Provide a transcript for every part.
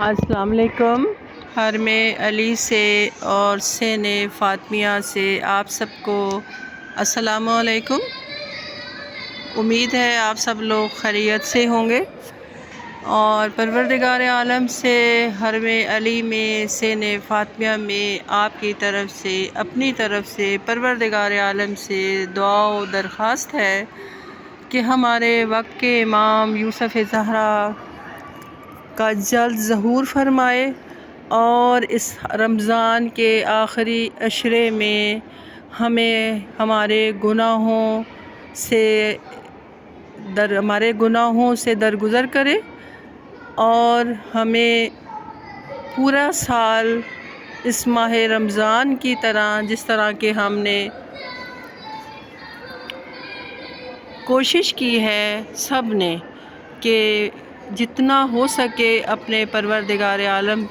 السلام علیکم۔ حرم علی سے اور سین فاطمیہ سے آپ سب کو السلام علیکم۔ امید ہے آپ سب لوگ خیریت سے ہوں گے اور پروردگار عالم سے حرم علی میں سین فاطمیہ میں آپ کی طرف سے اپنی طرف سے پروردگار عالم سے دعا و درخواست ہے کہ ہمارے وقت کے امام یوسف زہرا کا جلد ظہور فرمائے اور اس رمضان کے آخری عشرے میں ہمیں ہمارے گناہوں سے درگزر کرے اور ہمیں پورا سال اس ماہ رمضان کی طرح جس طرح کہ ہم نے کوشش کی ہے سب نے کہ جتنا ہو سکے اپنے پروردگار عالم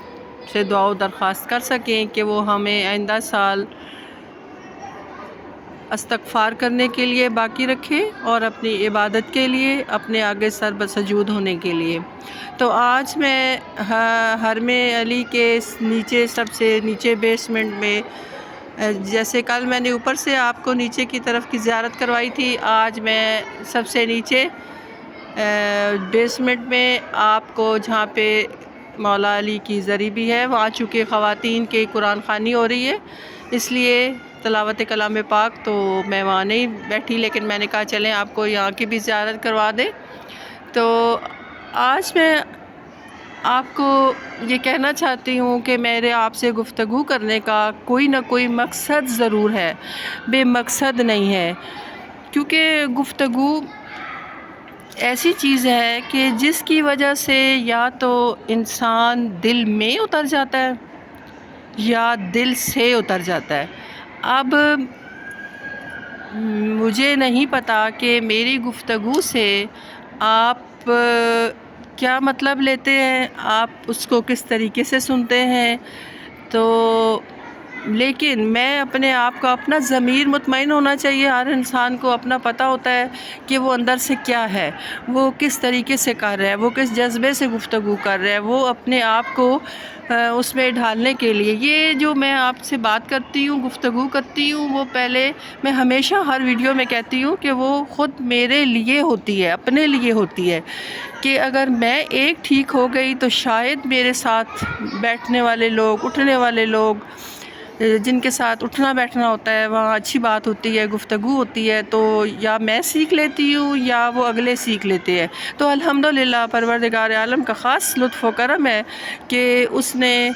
سے دعا و درخواست کر سکیں کہ وہ ہمیں آئندہ سال استغفار کرنے کے لیے باقی رکھے اور اپنی عبادت کے لیے اپنے آگے سر بسجود ہونے کے لیے۔ تو آج میں حرم علی کے نیچے سب سے نیچے بیسمنٹ میں، جیسے کل میں نے اوپر سے آپ کو نیچے کی طرف کی زیارت کروائی تھی، آج میں سب سے نیچے بیسمنٹ میں آپ کو جہاں پہ مولا علی کی زری بھی ہے وہاں، چونکہ خواتین کے قرآن خوانی ہو رہی ہے اس لیے تلاوت کلام پاک، تو میں وہاں نہیں بیٹھی، لیکن میں نے کہا چلیں آپ کو یہاں کی بھی زیارت کروا دیں۔ تو آج میں آپ کو یہ کہنا چاہتی ہوں کہ میرے آپ سے گفتگو کرنے کا کوئی نہ کوئی مقصد ضرور ہے، بے مقصد نہیں ہے، کیونکہ گفتگو ایسی چیز ہے کہ جس کی وجہ سے یا تو انسان دل میں اتر جاتا ہے یا دل سے اتر جاتا ہے۔ اب مجھے نہیں پتا کہ میری گفتگو سے آپ کیا مطلب لیتے ہیں، آپ اس کو کس طریقے سے سنتے ہیں، تو لیکن میں اپنے آپ کا اپنا ضمیر مطمئن ہونا چاہیے۔ ہر انسان کو اپنا پتہ ہوتا ہے کہ وہ اندر سے کیا ہے، وہ کس طریقے سے کر رہا ہے، وہ کس جذبے سے گفتگو کر رہا ہے، وہ اپنے آپ کو اس میں ڈھالنے کے لیے یہ جو میں آپ سے بات کرتی ہوں، گفتگو کرتی ہوں، وہ پہلے میں ہمیشہ ہر ویڈیو میں کہتی ہوں کہ وہ خود میرے لیے ہوتی ہے، اپنے لیے ہوتی ہے، کہ اگر میں ایک ٹھیک ہو گئی تو شاید میرے ساتھ بیٹھنے والے لوگ، اٹھنے والے لوگ، جن کے ساتھ اٹھنا بیٹھنا ہوتا ہے وہاں اچھی بات ہوتی ہے، گفتگو ہوتی ہے، تو یا میں سیکھ لیتی ہوں یا وہ اگلے سیکھ لیتے ہیں۔ تو الحمدللہ پروردگار عالم کا خاص لطف و کرم ہے کہ اس نے،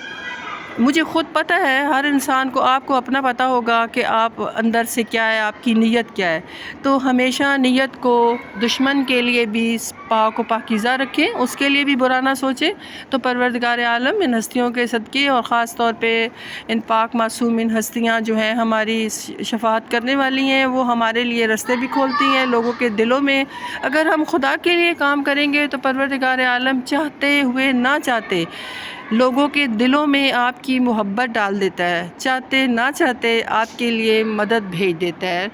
مجھے خود پتہ ہے، ہر انسان کو، آپ کو اپنا پتہ ہوگا کہ آپ اندر سے کیا ہے، آپ کی نیت کیا ہے، تو ہمیشہ نیت کو دشمن کے لیے بھی پاک و پاکیزہ رکھیں، اس کے لیے بھی برا نہ سوچیں۔ تو پروردگار عالم ان ہستیوں کے صدقے اور خاص طور پہ ان پاک معصوم ان ہستیاں جو ہیں ہماری شفاعت کرنے والی ہیں، وہ ہمارے لیے راستے بھی کھولتی ہیں لوگوں کے دلوں میں۔ اگر ہم خدا کے لیے کام کریں گے تو پروردگار عالم چاہتے ہوئے نہ چاہتے لوگوں کے دلوں میں آپ کی محبت ڈال دیتا ہے، چاہتے نہ چاہتے آپ کے لیے مدد بھیج دیتا ہے۔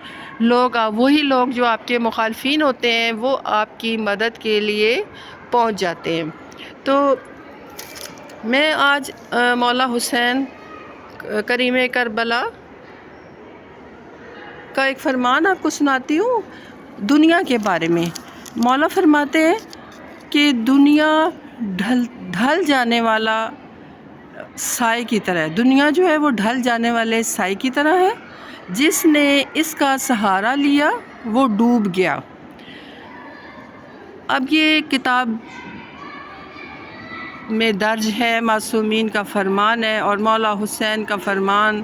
وہی لوگ جو آپ کے مخالفین ہوتے ہیں وہ آپ کی مدد کے لیے پہنچ جاتے ہیں۔ تو میں آج مولا حسین کریم کربلا کا ایک فرمان آپ کو سناتی ہوں دنیا کے بارے میں۔ مولا فرماتے ہیں کہ دنیا ڈھل جانے والا سائے کی طرح ہے، دنیا جو ہے وہ ڈھل جانے والے سائے کی طرح ہے، جس نے اس کا سہارا لیا وہ ڈوب گیا۔ اب یہ کتاب میں درج ہے، معصومین کا فرمان ہے، اور مولا حسین کا فرمان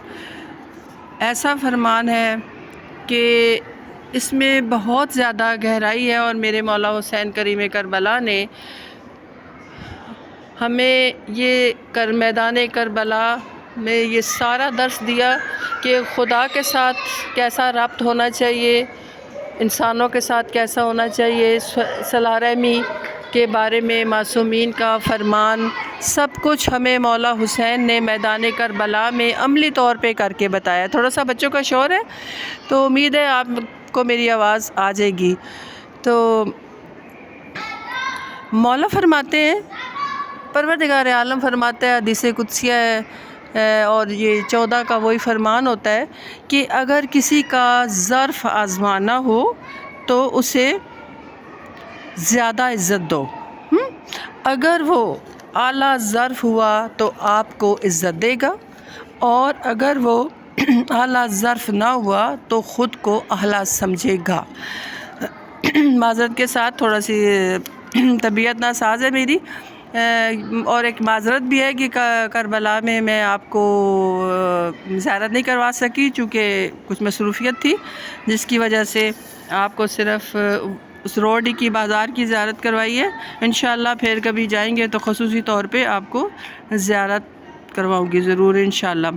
ایسا فرمان ہے کہ اس میں بہت زیادہ گہرائی ہے، اور میرے مولا حسین کریم کربلا نے ہمیں یہ میدان کربلا میں یہ سارا درس دیا کہ خدا کے ساتھ کیسا ربط ہونا چاہیے، انسانوں کے ساتھ کیسا ہونا چاہیے، صلہ رحمی کے بارے میں معصومین کا فرمان، سب کچھ ہمیں مولا حسین نے میدان کربلا میں عملی طور پہ کر کے بتایا۔ تھوڑا سا بچوں کا شور ہے تو امید ہے آپ کو میری آواز آ جائے گی۔ تو مولا فرماتے ہیں پروردگار عالم فرماتا ہے، حدیث قدسیہ ہے اور یہ 14 کا وہی فرمان ہوتا ہے کہ اگر کسی کا ظرف آزمانا ہو تو اسے زیادہ عزت دو، اگر وہ اعلیٰ ظرف ہوا تو آپ کو عزت دے گا، اور اگر وہ اعلیٰ ظرف نہ ہوا تو خود کو اعلیٰ سمجھے گا۔ معذرت کے ساتھ تھوڑا سی طبیعت ناساز ہے میری، اور ایک معذرت بھی ہے کہ کربلا میں میں آپ کو زیارت نہیں کروا سکی، چونکہ کچھ مصروفیت تھی جس کی وجہ سے آپ کو صرف اس روڈ کی بازار کی زیارت کروائی ہے۔ انشاءاللہ پھر کبھی جائیں گے تو خصوصی طور پہ آپ کو زیارت کرواؤں گی ضرور انشاءاللہ۔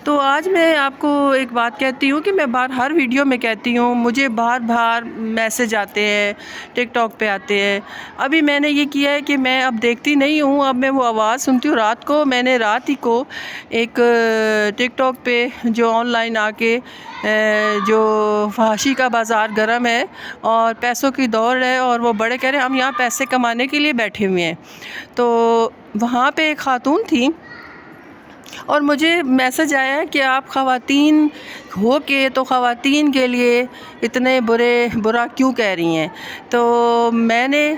تو آج میں آپ کو ایک بات کہتی ہوں کہ میں ہر ویڈیو میں کہتی ہوں، مجھے بار میسج آتے ہیں، ٹک ٹاک پہ آتے ہیں۔ ابھی میں نے یہ کیا ہے کہ میں اب دیکھتی نہیں ہوں، اب میں وہ آواز سنتی ہوں۔ رات کو میں نے رات ہی کو ایک ٹک ٹاک پہ جو آن لائن آ کے جو فحاشی کا بازار گرم ہے اور پیسوں کی دوڑ ہے، اور وہ بڑے کہہ رہے ہیں ہم یہاں پیسے کمانے کے لیے بیٹھے ہوئے ہیں، تو وہاں پہ ایک خاتون تھی اور مجھے میسج آیا ہے کہ آپ خواتین ہو کے تو خواتین کے لیے اتنے برا کیوں کہہ رہی ہیں۔ تو میں نے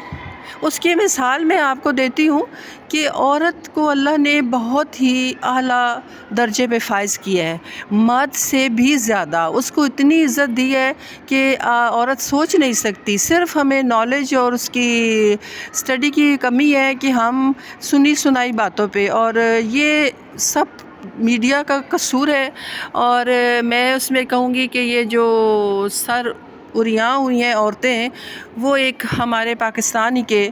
اس کی مثال میں آپ کو دیتی ہوں کہ عورت کو اللہ نے بہت ہی اعلیٰ درجے پہ فائز کیا ہے، مرد سے بھی زیادہ اس کو اتنی عزت دی ہے کہ عورت سوچ نہیں سکتی۔ صرف ہمیں نالج اور اس کی اسٹڈی کی کمی ہے کہ ہم سنی سنائی باتوں پہ، اور یہ سب میڈیا کا قصور ہے۔ اور میں اس میں کہوں گی کہ یہ جو سر اریاں ہوئی ہیں عورتیں، وہ ایک ہمارے پاکستانی کے،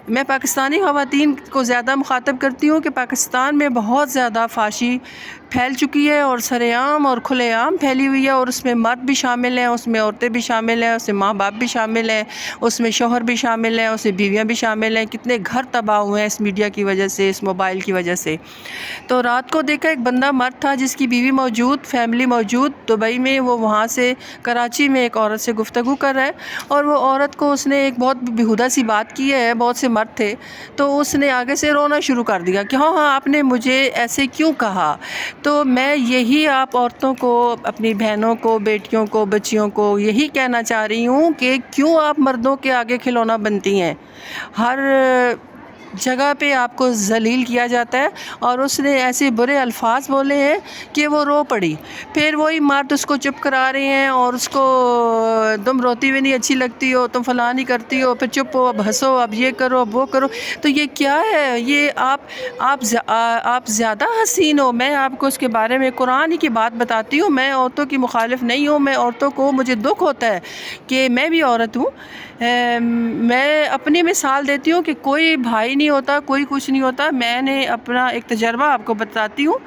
میں پاکستانی خواتین کو زیادہ مخاطب کرتی ہوں کہ پاکستان میں بہت زیادہ فحاشی پھیل چکی ہے اور سرے عام اور کھلے عام پھیلی ہوئی ہے، اور اس میں مرد بھی شامل ہیں، اس میں عورتیں بھی شامل ہیں، اس میں ماں باپ بھی شامل ہیں، اس میں شوہر بھی شامل ہیں، اس میں بیویاں بھی شامل ہیں۔ کتنے گھر تباہ ہوئے ہیں اس میڈیا کی وجہ سے، اس موبائل کی وجہ سے۔ تو رات کو دیکھا ایک بندہ مرد تھا جس کی بیوی موجود، فیملی موجود دبئی میں، وہ وہاں سے کراچی میں ایک عورت سے گفتگو کر رہا ہے، اور وہ عورت کو اس نے ایک بہت بیہودہ سی بات کی ہے، بہت سے مرد تھے تو اس نے آگے سے رونا شروع کر دیا کہ ہاں آپ نے مجھے ایسے کیوں کہا۔ تو میں یہی آپ عورتوں کو، اپنی بہنوں کو، بیٹیوں کو، بچیوں کو یہی کہنا چاہ رہی ہوں کہ کیوں آپ مردوں کے آگے کھلونا بنتی ہیں۔ ہر جگہ پہ آپ کو ذلیل کیا جاتا ہے، اور اس نے ایسے برے الفاظ بولے ہیں کہ وہ رو پڑی۔ پھر وہی مرد اس کو چپ کرا رہے ہیں اور اس کو تم روتی ہوئی نہیں اچھی لگتی ہو، تم فلاں نہیں کرتی ہو، پھر چپ ہو، اب ہنسو، اب یہ کرو، اب وہ کرو۔ تو یہ کیا ہے؟ یہ آپ زیادہ حسین ہو۔ میں آپ کو اس کے بارے میں قرآن کی بات بتاتی ہوں، میں عورتوں کی مخالف نہیں ہوں، میں عورتوں کو، مجھے دکھ ہوتا ہے کہ میں بھی عورت ہوں۔ میں اپنی مثال دیتی ہوں کہ کوئی بھائی نہیں ہوتا، کوئی کچھ نہیں ہوتا۔ میں نے اپنا ایک تجربہ آپ کو بتاتی ہوں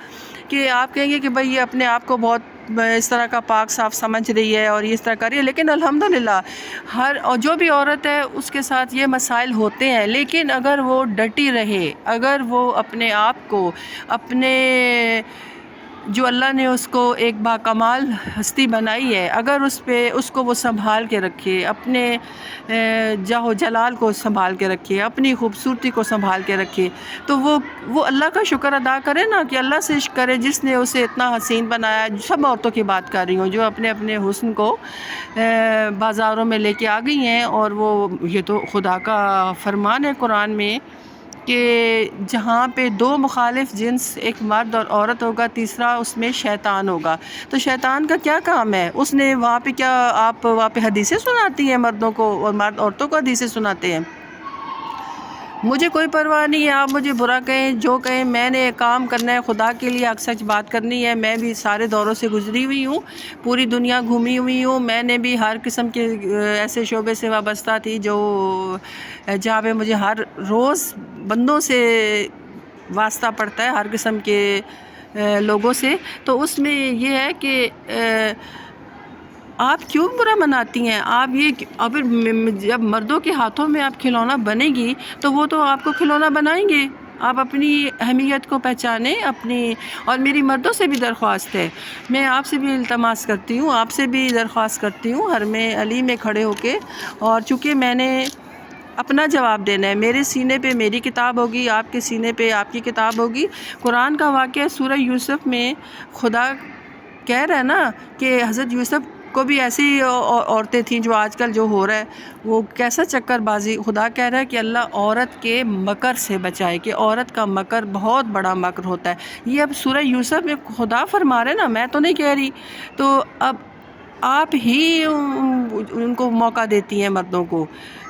کہ آپ کہیں گے کہ بھئی یہ اپنے آپ کو بہت اس طرح کا پاک صاف سمجھ رہی ہے اور یہ اس طرح کر رہی ہے، لیکن الحمدللہ جو بھی عورت ہے اس کے ساتھ یہ مسائل ہوتے ہیں، لیکن اگر وہ ڈٹی رہے، اگر وہ اپنے آپ کو، اپنے جو اللہ نے اس کو ایک باکمال ہستی بنائی ہے، اگر اس کو وہ سنبھال کے رکھے، اپنے جاہ و جلال کو سنبھال کے رکھے، اپنی خوبصورتی کو سنبھال کے رکھے، تو وہ اللہ کا شکر ادا کرے نا، کہ اللہ سے عشق کرے جس نے اسے اتنا حسین بنایا۔ سب عورتوں کی بات کر رہی ہوں جو اپنے اپنے حسن کو بازاروں میں لے کے آ گئی ہیں، اور یہ تو خدا کا فرمان ہے قرآن میں کہ جہاں پہ دو مخالف جنس، ایک مرد اور عورت ہوگا، تیسرا اس میں شیطان ہوگا۔ تو شیطان کا کیا کام ہے؟ اس نے وہاں پہ کیا، آپ وہاں پہ حدیثیں سناتی ہیں مردوں کو اور مرد عورتوں کو حدیثیں سناتے ہیں؟ مجھے کوئی پرواہ نہیں ہے، آپ مجھے برا کہیں، جو کہیں، میں نے کام کرنا ہے خدا کے لیے، حق سچ بات کرنی ہے۔ میں بھی سارے دوروں سے گزری ہوئی ہوں، پوری دنیا گھومی ہوئی ہوں، میں نے بھی ہر قسم کے ایسے شعبے سے وابستہ تھی جہاں پہ مجھے ہر روز بندوں سے واسطہ پڑتا ہے، ہر قسم کے لوگوں سے۔ تو اس میں یہ ہے کہ آپ کیوں برا مناتی ہیں؟ آپ جب مردوں کے ہاتھوں میں آپ کھلونا بنے گی تو وہ تو آپ کو کھلونا بنائیں گے۔ آپ اپنی اہمیت کو پہچانیں اپنی، اور میری مردوں سے بھی درخواست ہے، میں آپ سے بھی التماس کرتی ہوں، آپ سے بھی درخواست کرتی ہوں، حرم علی میں کھڑے ہو کے، اور چونکہ میں نے اپنا جواب دینا ہے. میرے سینے پہ میری کتاب ہوگی، آپ کے سینے پہ آپ کی کتاب ہوگی. قرآن کا واقعہ سورہ یوسف میں خدا کہہ رہا ہے نا کہ حضرت یوسف کو بھی ایسی عورتیں تھیں جو آج کل جو ہو رہا ہے وہ کیسا چکر بازی. خدا کہہ رہا ہے کہ اللہ عورت کے مکر سے بچائے، کہ عورت کا مکر بہت بڑا مکر ہوتا ہے. یہ اب سورہ یوسف میں خدا فرما رہے نا، میں تو نہیں کہہ رہی. تو اب آپ ہی ان کو موقع دیتی ہیں، مردوں کو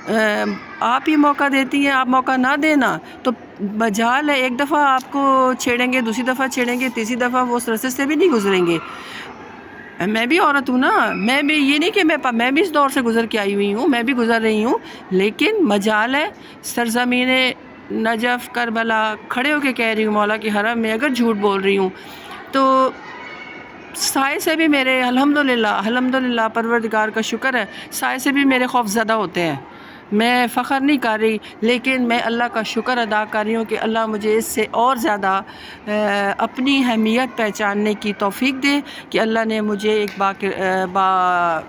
آپ ہی موقع دیتی ہیں. آپ موقع نہ دینا تو مجال ہے، ایک دفعہ آپ کو چھیڑیں گے، دوسری دفعہ چھیڑیں گے، تیسری دفعہ وہ اس رستے سے بھی نہیں گزریں گے. میں بھی عورت ہوں نا، میں بھی یہ نہیں کہ میں بھی اس دور سے گزر کے آئی ہوئی ہوں، میں بھی گزر رہی ہوں. لیکن مجال ہے، سرزمین نجف کربلا کھڑے ہو کے کہہ رہی ہوں مولا کے حرم میں اگر جھوٹ بول رہی ہوں تو سائے سے بھی میرے الحمدللہ پروردگار کا شکر ہے، سائے سے بھی میرے خوف زدہ ہوتے ہیں. میں فخر نہیں کر رہی، لیکن میں اللہ کا شکر ادا کر رہی ہوں کہ اللہ مجھے اس سے اور زیادہ اپنی اہمیت پہچاننے کی توفیق دے، کہ اللہ نے مجھے ایک با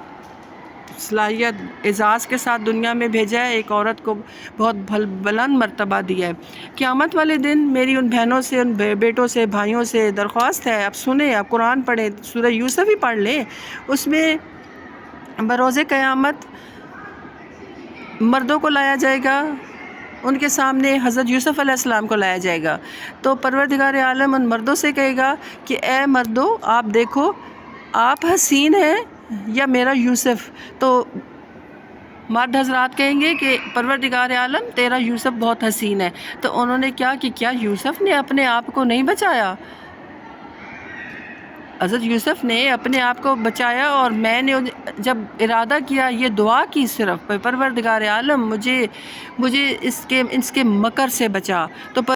صلاحیت اعزاز کے ساتھ دنیا میں بھیجا ہے، ایک عورت کو بہت بلند مرتبہ دیا ہے. قیامت والے دن میری ان بہنوں سے، ان بیٹوں سے، بھائیوں سے درخواست ہے، آپ سنیں، آپ قرآن پڑھیں، سورہ یوسف ہی پڑھ لیں. اس میں بروز قیامت مردوں کو لایا جائے گا، ان کے سامنے حضرت یوسف علیہ السلام کو لایا جائے گا. تو پروردگار عالم ان مردوں سے کہے گا کہ اے مردوں، آپ دیکھو آپ حسین ہیں یا میرا یوسف. تو مرد حضرات کہیں گے کہ پروردگار عالم تیرا یوسف بہت حسین ہے. تو انہوں نے کیا یوسف نے اپنے آپ کو نہیں بچایا؟ حضرت یوسف نے اپنے آپ کو بچایا، اور میں نے جب ارادہ کیا، یہ دعا کی صرف پروردگار عالم مجھے اس کے مکر سے بچا. تو